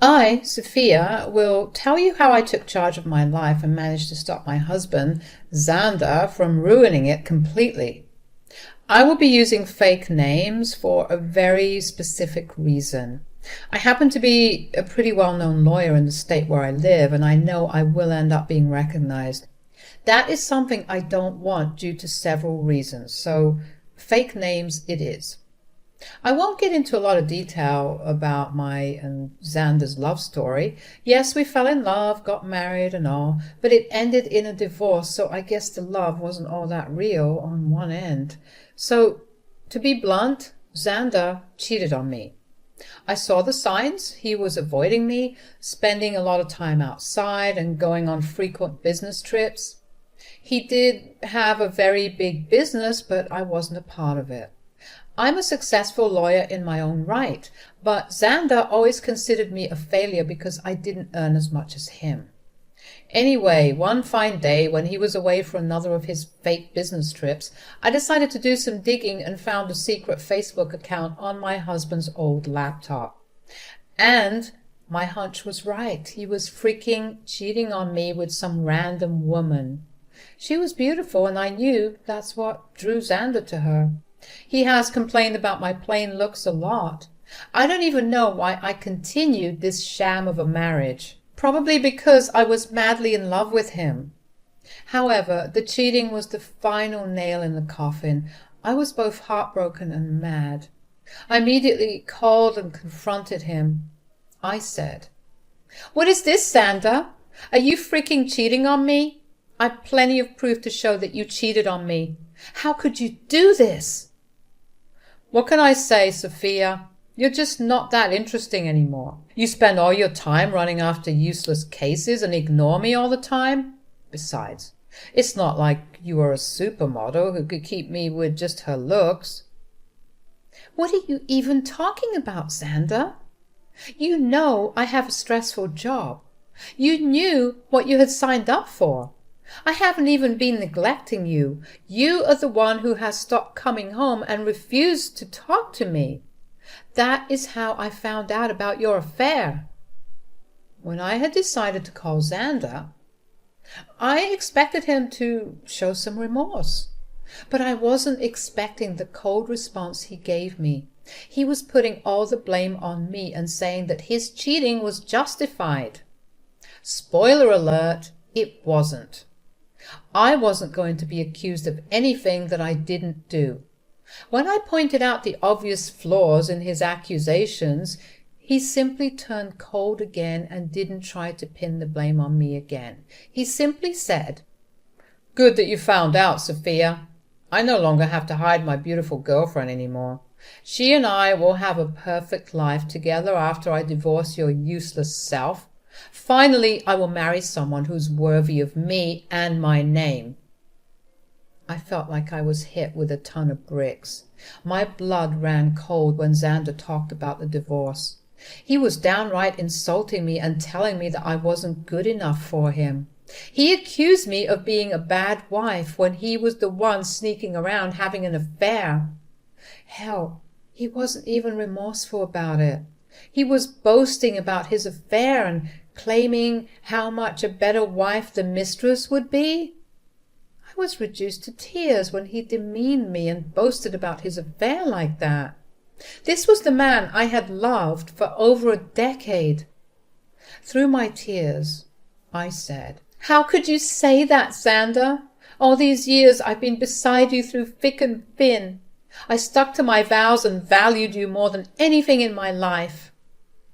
I, Sophia, will tell you how I took charge of my life and managed to stop my husband, Xander, from ruining it completely. I will be using fake names for a very specific reason. I happen to be a pretty well-known lawyer in the state where I live, and I know I will end up being recognized. That is something I don't want due to several reasons, so fake names it is. I won't get into a lot of detail about my and Xander's love story. Yes, we fell in love, got married and all, but it ended in a divorce, so I guess the love wasn't all that real on one end. So, to be blunt, Xander cheated on me. I saw the signs. He was avoiding me, spending a lot of time outside and going on frequent business trips. He did have a very big business, but I wasn't a part of it. I'm a successful lawyer in my own right, but Xander always considered me a failure because I didn't earn as much as him. Anyway, one fine day when he was away for another of his fake business trips, I decided to do some digging and found a secret Facebook account on my husband's old laptop. And my hunch was right. He was freaking cheating on me with some random woman. She was beautiful, and I knew that's what drew Xander to her. He has complained about my plain looks a lot. I don't even know why I continued this sham of a marriage. Probably because I was madly in love with him. However, the cheating was the final nail in the coffin. I was both heartbroken and mad. I immediately called and confronted him. I said, "What is this, Xander? Are you freaking cheating on me? I've plenty of proof to show that you cheated on me. How could you do this?" "What can I say, Sophia? You're just not that interesting anymore. You spend all your time running after useless cases and ignore me all the time. Besides, it's not like you are a supermodel who could keep me with just her looks." "What are you even talking about, Xander? You know I have a stressful job. You knew what you had signed up for. I haven't even been neglecting you. You are the one who has stopped coming home and refused to talk to me. That is how I found out about your affair." When I had decided to call Xander, I expected him to show some remorse. But I wasn't expecting the cold response he gave me. He was putting all the blame on me and saying that his cheating was justified. Spoiler alert, it wasn't. I wasn't going to be accused of anything that I didn't do. When I pointed out the obvious flaws in his accusations, he simply turned cold again and didn't try to pin the blame on me again. He simply said, "Good that you found out, Sophia. I no longer have to hide my beautiful girlfriend anymore. She and I will have a perfect life together after I divorce your useless self. Finally, I will marry someone who's worthy of me and my name." I felt like I was hit with a ton of bricks. My blood ran cold when Xander talked about the divorce. He was downright insulting me and telling me that I wasn't good enough for him. He accused me of being a bad wife when he was the one sneaking around having an affair. Hell, he wasn't even remorseful about it. He was boasting about his affair and claiming how much a better wife the mistress would be. I was reduced to tears when he demeaned me and boasted about his affair like that. This was the man I had loved for over a decade. Through my tears, I said, "How could you say that, Xander? All these years I've been beside you through thick and thin. I stuck to my vows and valued you more than anything in my life."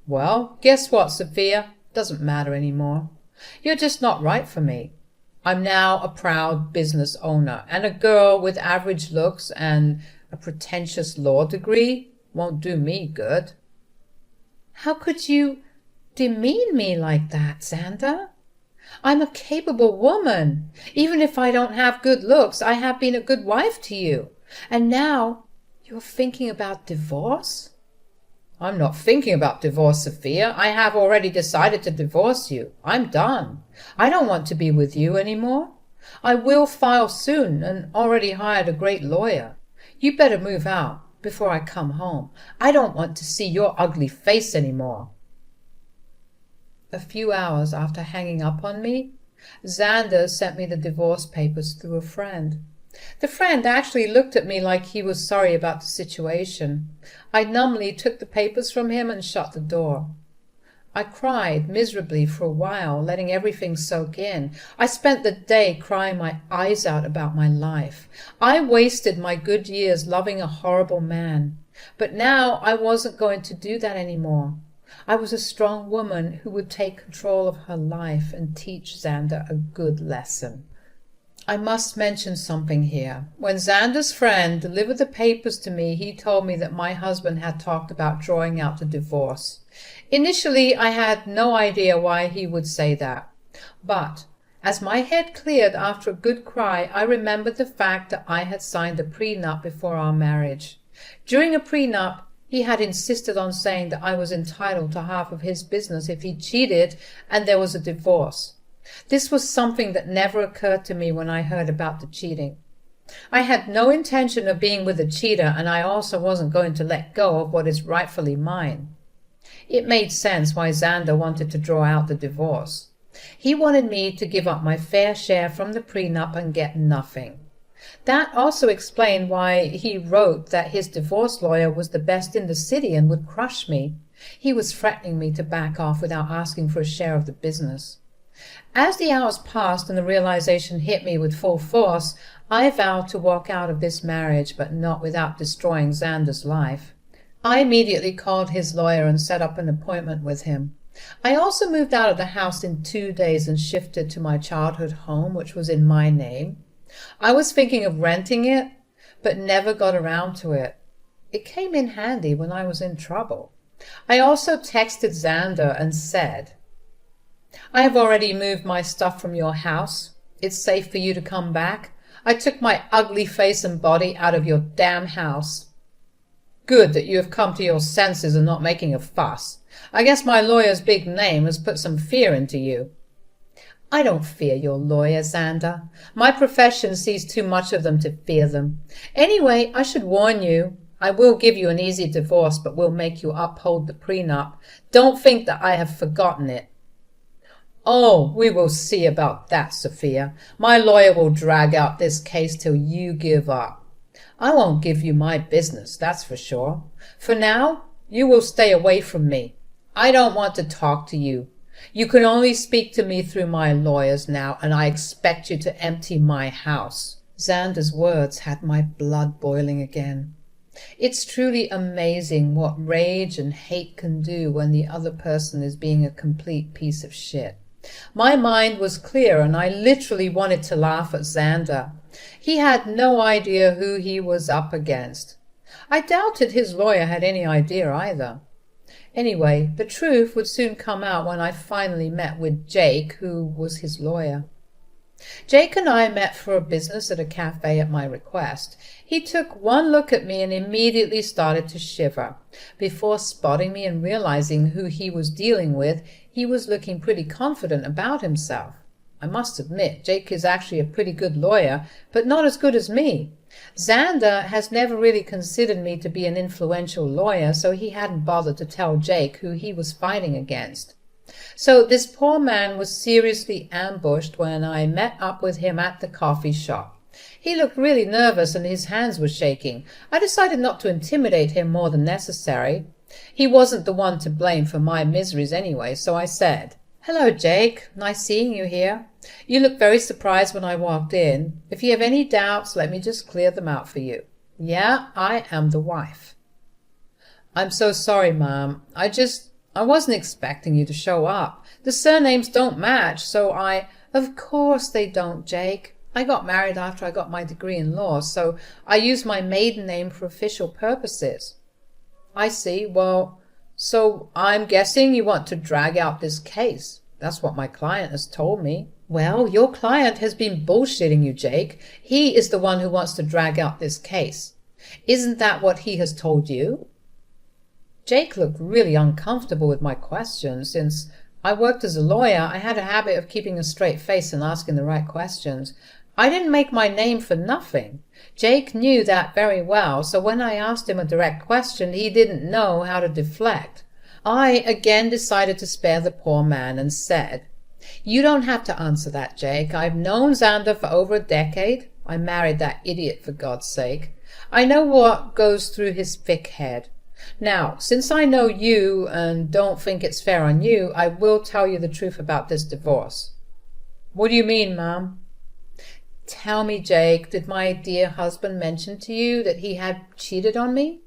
"Well, guess what, Sophia? Doesn't matter anymore. You're just not right for me. I'm now a proud business owner, and a girl with average looks and a pretentious law degree won't do me good." "How could you demean me like that, Xander? I'm a capable woman. Even if I don't have good looks, I have been a good wife to you. And now you're thinking about divorce?" "I'm not thinking about divorce, Sophia. I have already decided to divorce you. I'm done. I don't want to be with you anymore. I will file soon and already hired a great lawyer. You better move out before I come home. I don't want to see your ugly face anymore." A few hours after hanging up on me, Xander sent me the divorce papers through a friend. The friend actually looked at me like he was sorry about the situation. I numbly took the papers from him and shut the door. I cried miserably for a while, letting everything soak in. I spent the day crying my eyes out about my life. I wasted my good years loving a horrible man. But now I wasn't going to do that anymore. I was a strong woman who would take control of her life and teach Xander a good lesson. I must mention something here. When Xander's friend delivered the papers to me, he told me that my husband had talked about drawing out the divorce. Initially, I had no idea why he would say that. But as my head cleared after a good cry, I remembered the fact that I had signed a prenup before our marriage. During a prenup, he had insisted on saying that I was entitled to half of his business if he cheated and there was a divorce. This was something that never occurred to me when I heard about the cheating. I had no intention of being with a cheater, and I also wasn't going to let go of what is rightfully mine. It made sense why Xander wanted to draw out the divorce. He wanted me to give up my fair share from the prenup and get nothing. That also explained why he wrote that his divorce lawyer was the best in the city and would crush me. He was threatening me to back off without asking for a share of the business. As the hours passed and the realization hit me with full force, I vowed to walk out of this marriage, but not without destroying Xander's life. I immediately called his lawyer and set up an appointment with him. I also moved out of the house in 2 days and shifted to my childhood home, which was in my name. I was thinking of renting it, but never got around to it. It came in handy when I was in trouble. I also texted Xander and said, "I have already moved my stuff from your house. It's safe for you to come back. I took my ugly face and body out of your damn house. Good that you have come to your senses and not making a fuss. I guess my lawyer's big name has put some fear into you." I don't fear your lawyer, Xander. My profession sees too much of them to fear them. Anyway, I should warn you, I will give you an easy divorce, but will make you uphold the prenup. Don't think that I have forgotten it. Oh, we will see about that, Sophia. My lawyer will drag out this case till you give up. I won't give you my business, that's for sure. For now, you will stay away from me. I don't want to talk to you. You can only speak to me through my lawyers now, and I expect you to empty my house. Xander's words had my blood boiling again. It's truly amazing what rage and hate can do when the other person is being a complete piece of shit. My mind was clear, and I literally wanted to laugh at Xander. He had no idea who he was up against. I doubted his lawyer had any idea either. Anyway, the truth would soon come out when I finally met with Jake, who was his lawyer. Jake and I met for a business at a cafe at my request. He took one look at me and immediately started to shiver. Before spotting me and realizing who he was dealing with, he was looking pretty confident about himself. I must admit, Jake is actually a pretty good lawyer, but not as good as me. Xander has never really considered me to be an influential lawyer, so he hadn't bothered to tell Jake who he was fighting against. So this poor man was seriously ambushed when I met up with him at the coffee shop. He looked really nervous and his hands were shaking. I decided not to intimidate him more than necessary. He wasn't the one to blame for my miseries anyway, so I said, "Hello, Jake. Nice seeing you here. You looked very surprised when I walked in. If you have any doubts, let me just clear them out for you. Yeah, I am the wife." "I'm so sorry, Mom. I wasn't expecting you to show up. The surnames don't match, so I—" "Of course they don't, Jake. I got married after I got my degree in law, so I used my maiden name for official purposes." "I see. Well, so I'm guessing you want to drag out this case. That's what my client has told me." "Well, your client has been bullshitting you, Jake. He is the one who wants to drag out this case. Isn't that what he has told you?" Jake looked really uncomfortable with my question. Since I worked as a lawyer, I had a habit of keeping a straight face and asking the right questions. I didn't make my name for nothing. Jake knew that very well, so when I asked him a direct question, he didn't know how to deflect. I again decided to spare the poor man and said, "You don't have to answer that, Jake. I've known Xander for over a decade. I married that idiot, for God's sake. I know what goes through his thick head. Now, since I know you and don't think it's fair on you, I will tell you the truth about this divorce." "What do you mean, Mom?" "Tell me, Jake, did my dear husband mention to you that he had cheated on me?"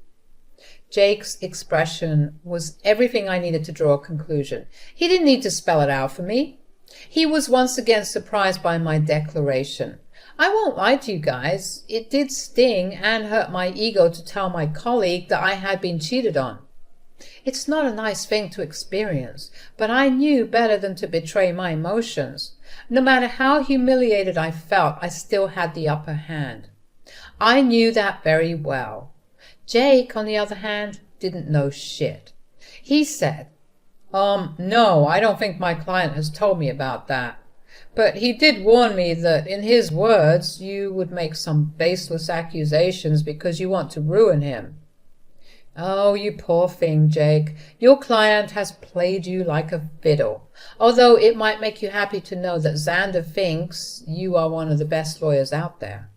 Jake's expression was everything I needed to draw a conclusion. He didn't need to spell it out for me. He was once again surprised by my declaration. I won't lie to you guys, it did sting and hurt my ego to tell my colleague that I had been cheated on. It's not a nice thing to experience, but I knew better than to betray my emotions. No matter how humiliated I felt, I still had the upper hand. I knew that very well. Jake, on the other hand, didn't know shit. He said, "No, I don't think my client has told me about that. But he did warn me that, in his words, you would make some baseless accusations because you want to ruin him." "Oh, you poor thing, Jake. Your client has played you like a fiddle, although it might make you happy to know that Xander thinks you are one of the best lawyers out there."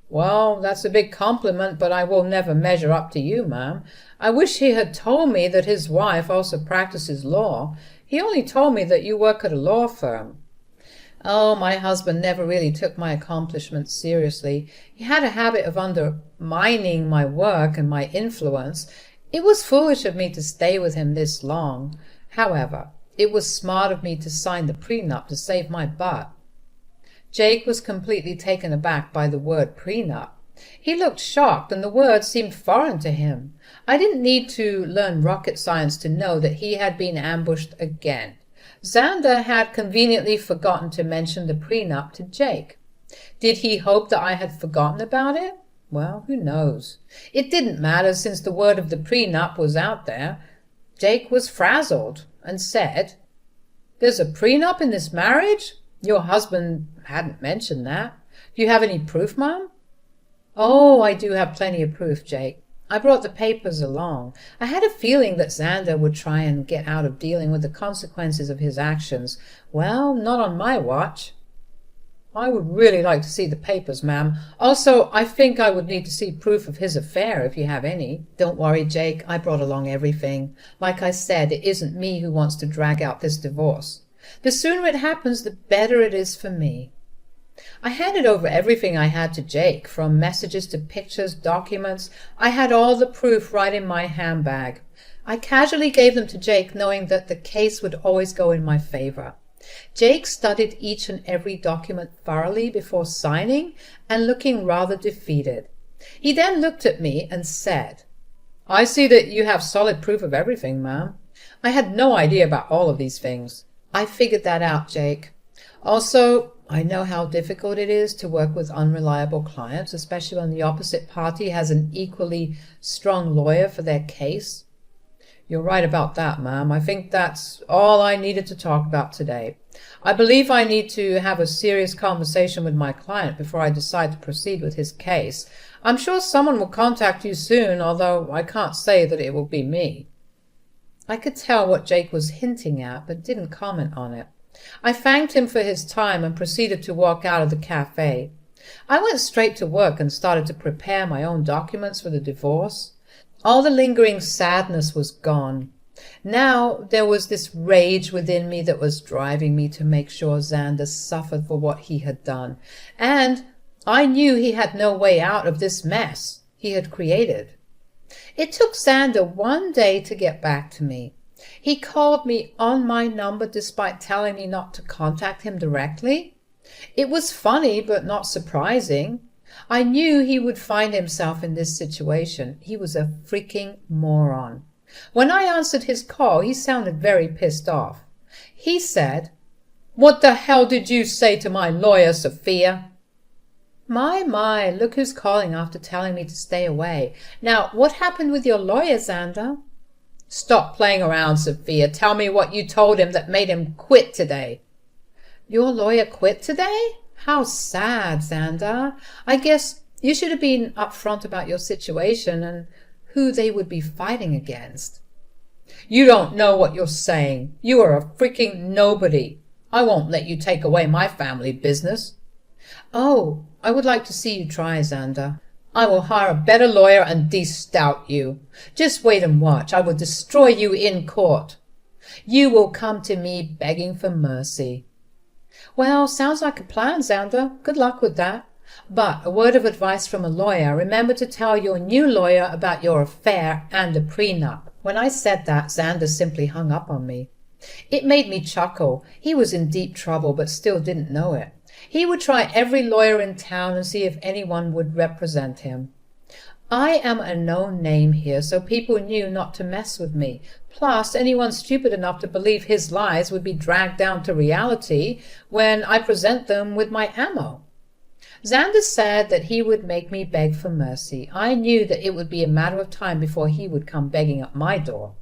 "Well, that's a big compliment, but I will never measure up to you, ma'am. I wish he had told me that his wife also practices law. He only told me that you work at a law firm." "Oh, my husband never really took my accomplishments seriously. He had a habit of undermining my work and my influence. It was foolish of me to stay with him this long. However, it was smart of me to sign the prenup to save my butt." Jake was completely taken aback by the word prenup. He looked shocked, and the word seemed foreign to him. I didn't need to learn rocket science to know that he had been ambushed again. Xander had conveniently forgotten to mention the prenup to Jake. Did he hope that I had forgotten about it? Well, who knows? It didn't matter, since the word of the prenup was out there. Jake was frazzled and said, "There's a prenup in this marriage? Your husband hadn't mentioned that. Do you have any proof, Mom?" "Oh, I do have plenty of proof, Jake. I brought the papers along. I had a feeling that Xander would try and get out of dealing with the consequences of his actions. Well, not on my watch." "I would really like to see the papers, ma'am. Also, I think I would need to see proof of his affair, if you have any." "Don't worry, Jake. I brought along everything. Like I said, it isn't me who wants to drag out this divorce. The sooner it happens, the better it is for me." I handed over everything I had to Jake, from messages to pictures, documents. I had all the proof right in my handbag. I casually gave them to Jake, knowing that the case would always go in my favor. Jake studied each and every document thoroughly before signing and looking rather defeated. He then looked at me and said, "I see that you have solid proof of everything, ma'am. I had no idea about all of these things." "I figured that out, Jake. Also, I know how difficult it is to work with unreliable clients, especially when the opposite party has an equally strong lawyer for their case." "You're right about that, ma'am. I think that's all I needed to talk about today. I believe I need to have a serious conversation with my client before I decide to proceed with his case. I'm sure someone will contact you soon, although I can't say that it will be me." I could tell what Jake was hinting at, but didn't comment on it. I thanked him for his time and proceeded to walk out of the cafe. I went straight to work and started to prepare my own documents for the divorce. All the lingering sadness was gone. Now there was this rage within me that was driving me to make sure Xander suffered for what he had done. And I knew he had no way out of this mess he had created. It took Xander one day to get back to me. He called me on my number despite telling me not to contact him directly. It was funny, but not surprising. I knew he would find himself in this situation. He was a freaking moron. When I answered his call, he sounded very pissed off. He said, "What the hell did you say to my lawyer, Sophia?" My, look who's calling after telling me to stay away. Now, what happened with your lawyer, Xander? "Stop playing around, Sophia. Tell me what you told him that made him quit today." "Your lawyer quit today? How sad, Xander. I guess you should have been upfront about your situation and who they would be fighting against." You don't know what you're saying. You are a freaking nobody. I won't let you take away my family business. Oh, I would like to see you try, Xander. I will hire a better lawyer and de-stout you. Just wait and watch. I will destroy you in court. You will come to me begging for mercy. Well, sounds like a plan, Xander. Good luck with that. But a word of advice from a lawyer. Remember to tell your new lawyer about your affair and the prenup. When I said that, Xander simply hung up on me. It made me chuckle. He was in deep trouble, but still didn't know it. He would try every lawyer in town and see if anyone would represent him. I am a known name here, so people knew not to mess with me. Plus, anyone stupid enough to believe his lies would be dragged down to reality when I present them with my ammo. Xander said that he would make me beg for mercy. I knew that it would be a matter of time before he would come begging at my door.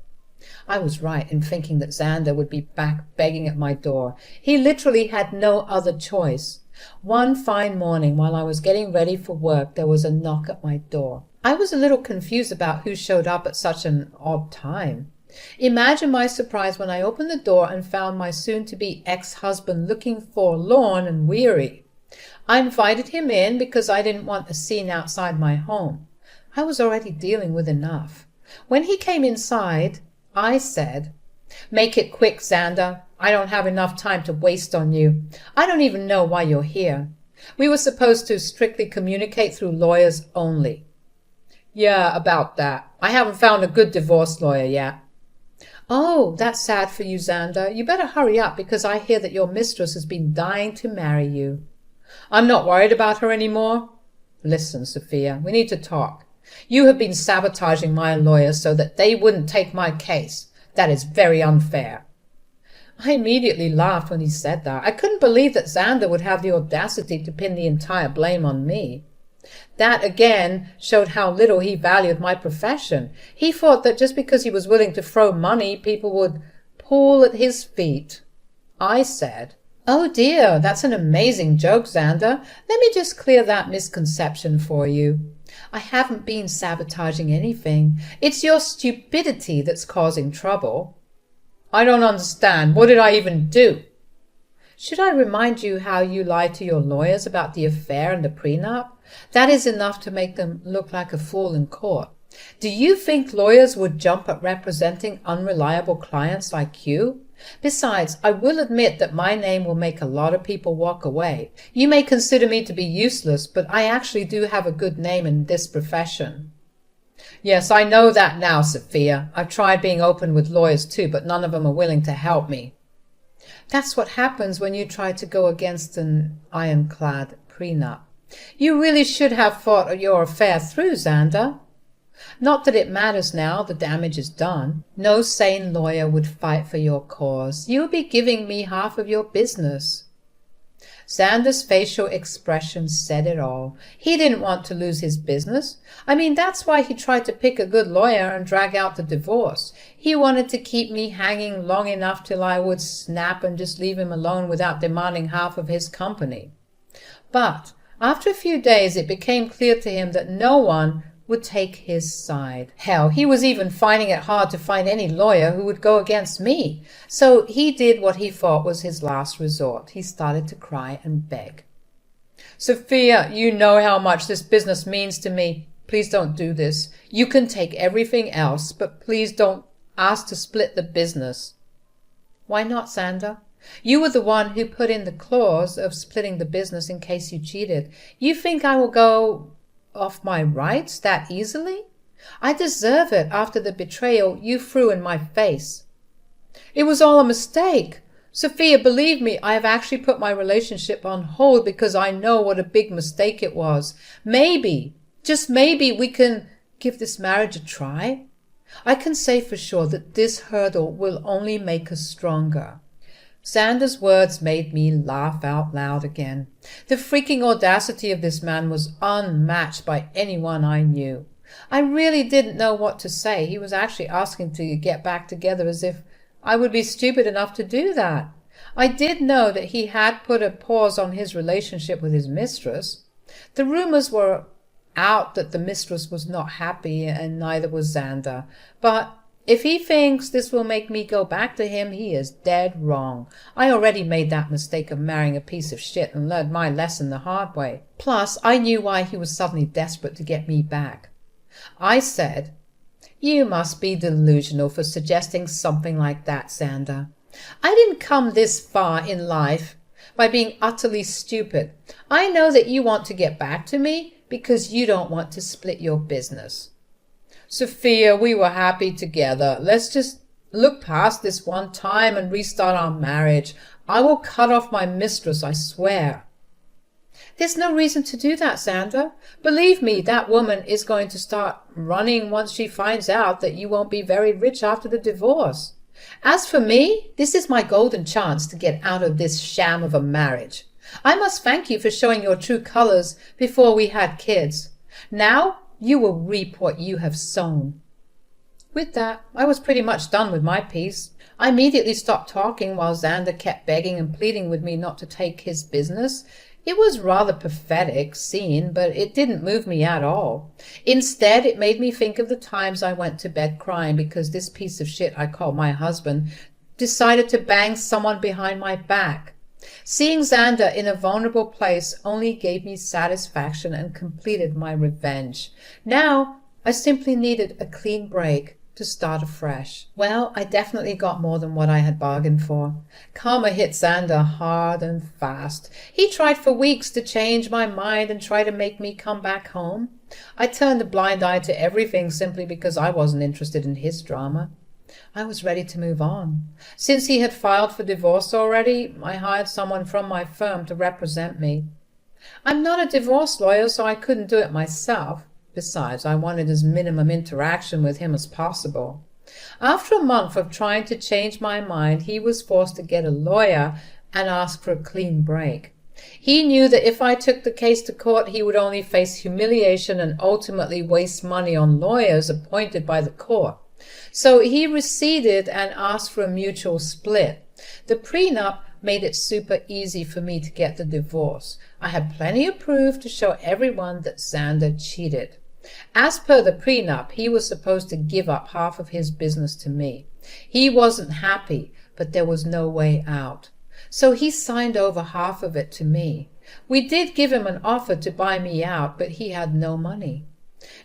I was right in thinking that Xander would be back begging at my door. He literally had no other choice. One fine morning, while I was getting ready for work, there was a knock at my door. I was a little confused about who showed up at such an odd time. Imagine my surprise when I opened the door and found my soon-to-be ex-husband looking forlorn and weary. I invited him in because I didn't want a scene outside my home. I was already dealing with enough. When he came inside, I said, "Make it quick, Xander. I don't have enough time to waste on you. I don't even know why you're here. We were supposed to strictly communicate through lawyers only." "Yeah, about that. I haven't found a good divorce lawyer yet." "Oh, that's sad for you, Xander. You better hurry up because I hear that your mistress has been dying to marry you." "I'm not worried about her anymore." "Listen, Sophia, we need to talk. You have been sabotaging my lawyers so that they wouldn't take my case. That is very unfair." I immediately laughed when he said that. I couldn't believe that Xander would have the audacity to pin the entire blame on me. That again showed how little he valued my profession. He thought that just because he was willing to throw money, people would pull at his feet. I said, "Oh dear, that's an amazing joke, Xander. Let me just clear that misconception for you. I haven't been sabotaging anything. It's your stupidity that's causing trouble." "I don't understand. What did I even do?" "Should I remind you how you lied to your lawyers about the affair and the prenup? That is enough to make them look like a fool in court. Do you think lawyers would jump at representing unreliable clients like you? Besides, I will admit that my name will make a lot of people walk away. You may consider me to be useless, but I actually do have a good name in this profession." "Yes, I know that now, Sophia. I've tried being open with lawyers too, but none of them are willing to help me." "That's what happens when you try to go against an ironclad prenup. You really should have thought your affair through, Xander. Not that it matters now, the damage is done. No sane lawyer would fight for your cause. You'll be giving me half of your business." Xander's facial expression said it all. He didn't want to lose his business. I mean, that's why he tried to pick a good lawyer and drag out the divorce. He wanted to keep me hanging long enough till I would snap and just leave him alone without demanding half of his company. But after a few days, it became clear to him that no one would take his side. Hell, he was even finding it hard to find any lawyer who would go against me. So he did what he thought was his last resort. He started to cry and beg. "Sophia, you know how much this business means to me. Please don't do this. You can take everything else, but please don't ask to split the business." "Why not, Xander? You were the one who put in the clause of splitting the business in case you cheated. You think I will go off my rights that easily? I deserve it after the betrayal you threw in my face." "It was all a mistake. Sophia, believe me, I have actually put my relationship on hold because I know what a big mistake it was. Maybe, just maybe, we can give this marriage a try. I can say for sure that this hurdle will only make us stronger." Xander's words made me laugh out loud again. The freaking audacity of this man was unmatched by anyone I knew. I really didn't know what to say. He was actually asking to get back together as if I would be stupid enough to do that. I did know that he had put a pause on his relationship with his mistress. The rumors were out that the mistress was not happy and neither was Xander. But If he thinks this will make me go back to him, he is dead wrong. I already made that mistake of marrying a piece of shit and learned my lesson the hard way. Plus, I knew why he was suddenly desperate to get me back. I said, "You must be delusional for suggesting something like that, Xander. I didn't come this far in life by being utterly stupid. I know that you want to get back to me because you don't want to split your business. Sophia, we were happy together. Let's just look past this one time and restart our marriage. I will cut off my mistress, I swear." There's no reason to do that, Xander. Believe me, that woman is going to start running once she finds out that you won't be very rich after the divorce. As for me, this is my golden chance to get out of this sham of a marriage. I must thank you for showing your true colors before we had kids. Now you will reap what you have sown. With that, I was pretty much done with my piece. I immediately stopped talking while Xander kept begging and pleading with me not to take his business. It was rather pathetic scene, but it didn't move me at all. Instead, it made me think of the times I went to bed crying because this piece of shit I call my husband decided to bang someone behind my back. Seeing Xander in a vulnerable place only gave me satisfaction and completed my revenge. Now, I simply needed a clean break to start afresh. Well, I definitely got more than what I had bargained for. Karma hit Xander hard and fast. He tried for weeks to change my mind and try to make me come back home. I turned a blind eye to everything simply because I wasn't interested in his drama. I was ready to move on. Since he had filed for divorce already, I hired someone from my firm to represent me. I'm not a divorce lawyer, so I couldn't do it myself. Besides, I wanted as minimum interaction with him as possible. After a month of trying to change my mind, he was forced to get a lawyer and ask for a clean break. He knew that if I took the case to court, he would only face humiliation and ultimately waste money on lawyers appointed by the court. So he receded and asked for a mutual split. The prenup made it super easy for me to get the divorce. I had plenty of proof to show everyone that Xander cheated. As per the prenup, he was supposed to give up half of his business to me. He wasn't happy, but there was no way out. So he signed over half of it to me. We did give him an offer to buy me out, but he had no money.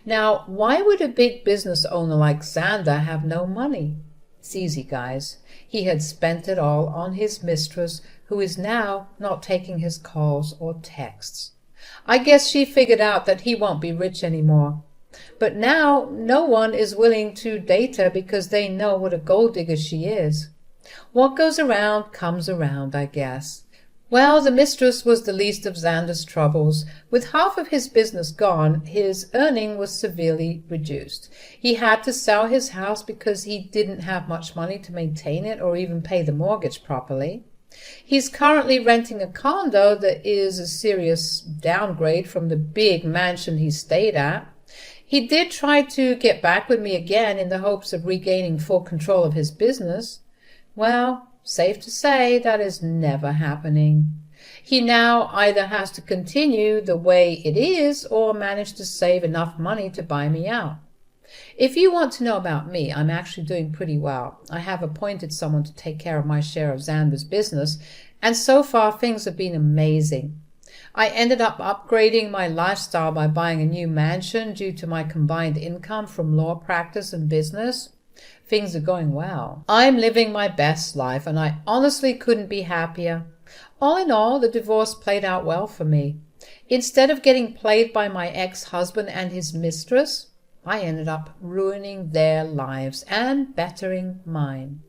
Now, why would a big business owner like Xander have no money? It's easy, guys. He had spent it all on his mistress, who is now not taking his calls or texts. I guess she figured out that he won't be rich anymore. But now no one is willing to date her because they know what a gold digger she is. What goes around comes around, I guess. Well, the mistress was the least of Xander's troubles. With half of his business gone, his earning was severely reduced. He had to sell his house because he didn't have much money to maintain it or even pay the mortgage properly. He's currently renting a condo that is a serious downgrade from the big mansion he stayed at. He did try to get back with me again in the hopes of regaining full control of his business. Well, safe to say that is never happening. He now either has to continue the way it is or manage to save enough money to buy me out. If you want to know about me, I'm actually doing pretty well. I have appointed someone to take care of my share of Xander's business, and so far things have been amazing. I ended up upgrading my lifestyle by buying a new mansion due to my combined income from law practice and business. Things are going well. I'm living my best life, and I honestly couldn't be happier. All in all, the divorce played out well for me. Instead of getting played by my ex-husband and his mistress, I ended up ruining their lives and bettering mine.